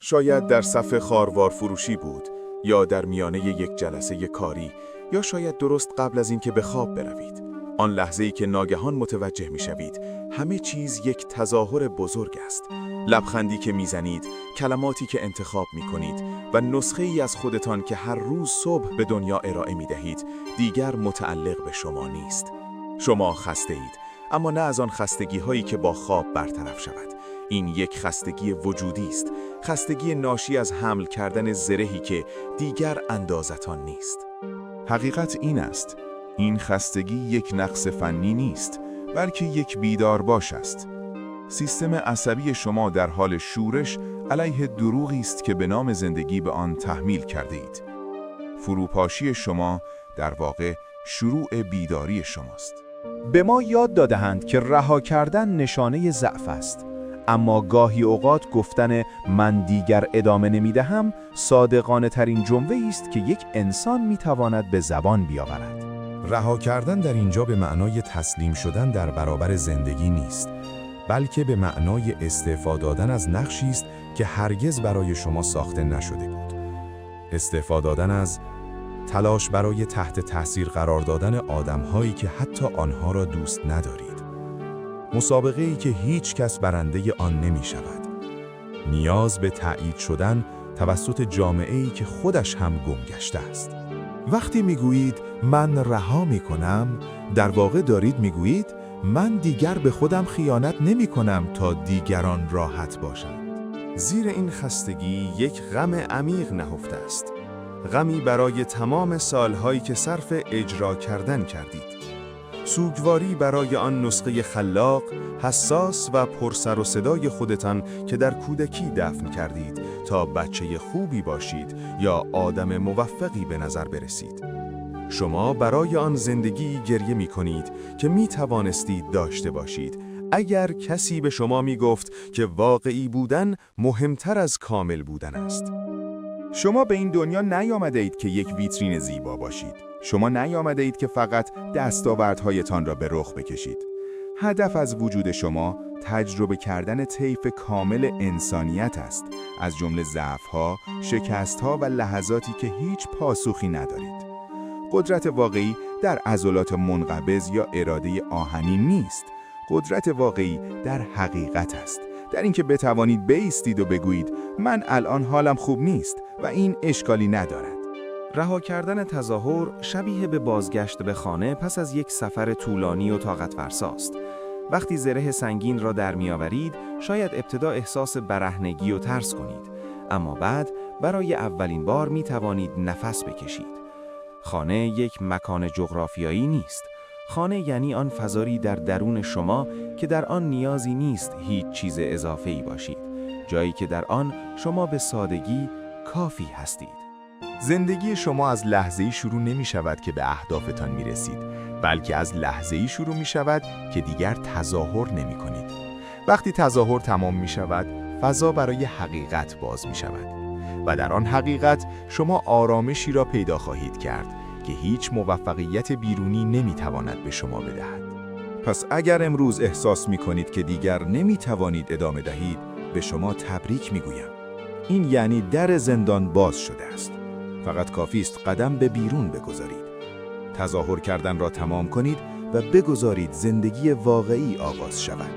شاید در صف خاروار فروشی بود، یا در میانه یک جلسه کاری، یا شاید درست قبل از اینکه به خواب بروید. آن لحظه‌ای که ناگهان متوجه می‌شوید همه چیز یک تظاهر بزرگ است. لبخندی که میزنید، کلماتی که انتخاب می‌کنید و نسخه‌ای از خودتان که هر روز صبح به دنیا ارائه می‌دهید، دیگر متعلق به شما نیست. شما خسته اید، اما نه از آن خستگی‌هایی که با خواب برطرف شود. این یک خستگی وجودی است، خستگی ناشی از حمل کردن زرهی که دیگر اندازتان نیست. حقیقت این است، این خستگی یک نقص فنی نیست، بلکه یک بیدارباش است. سیستم عصبی شما در حال شورش علیه دروغی است که به نام زندگی به آن تحمیل کرده اید. فروپاشی شما در واقع شروع بیداری شماست. به ما یاد داده‌اند که رها کردن نشانه ضعف است، اما گاهی اوقات گفتن من دیگر ادامه نمیدهم صادقانه ترین جمله‌ای است که یک انسان میتواند به زبان بیاورد. رها کردن در اینجا به معنای تسلیم شدن در برابر زندگی نیست، بلکه به معنای استعفا دادن از نقشی است که هرگز برای شما ساخته نشده بود. استعفا دادن از تلاش برای تحت تاثیر قرار دادن آدم‌هایی که حتی آنها را دوست ندارید. مسابقه‌ای که هیچ کس برنده آن نمی شود. نیاز به تأیید شدن توسط جامعه‌ای که خودش هم گم گشته است. وقتی میگویید من رها میکنم، در واقع دارید میگویید من دیگر به خودم خیانت نمی کنم تا دیگران راحت باشند. زیر این خستگی یک غم عمیق نهفته است. غمی برای تمام سالهایی که صرف اجرا کردن کردید. سوگواری برای آن نسخه خلاق، حساس و پرسر و صدای خودتان که در کودکی دفن کردید تا بچه خوبی باشید یا آدم موفقی به نظر برسید. شما برای آن زندگی گریه می کنید که می توانستید داشته باشید اگر کسی به شما می گفت که واقعی بودن مهمتر از کامل بودن است. شما به این دنیا نیامده اید که یک ویترین زیبا باشید. شما نیامده اید که فقط دستاوردهایتان را به رخ بکشید. هدف از وجود شما تجربه کردن طیف کامل انسانیت است، از جمله ضعف‌ها، شکست‌ها و لحظاتی که هیچ پاسخی ندارید. قدرت واقعی در عضلات منقبض یا اراده آهنی نیست. قدرت واقعی در حقیقت است، در اینکه بتوانید بایستید و بگویید من الان حالم خوب نیست و این اشکالی ندارد. رها کردن تظاهر شبیه به بازگشت به خانه پس از یک سفر طولانی و طاقت فرساست. وقتی زره سنگین را در می‌آورید، شاید ابتدا احساس برهنگی و ترس کنید، اما بعد برای اولین بار می‌توانید نفس بکشید. خانه یک مکان جغرافیایی نیست. خانه یعنی آن فضایی در درون شما که در آن نیازی نیست هیچ چیز اضافه‌ای باشید. جایی که در آن شما به سادگی کافی هستید. زندگی شما از لحظه‌ای شروع نمی شود که به اهدافتان می رسید، بلکه از لحظه‌ای شروع می شود که دیگر تظاهر نمی کنید. وقتی تظاهر تمام می شود، فضا برای حقیقت باز می شود. و در آن حقیقت شما آرامشی را پیدا خواهید کرد که هیچ موفقیت بیرونی نمی تواند به شما بدهد. پس اگر امروز احساس می کنید که دیگر نمی توانید ادامه دهید، به شما تبریک می گویم. این یعنی در زندان باز شده است. فقط کافی است قدم به بیرون بگذارید. تظاهر کردن را تمام کنید و بگذارید زندگی واقعی آغاز شود.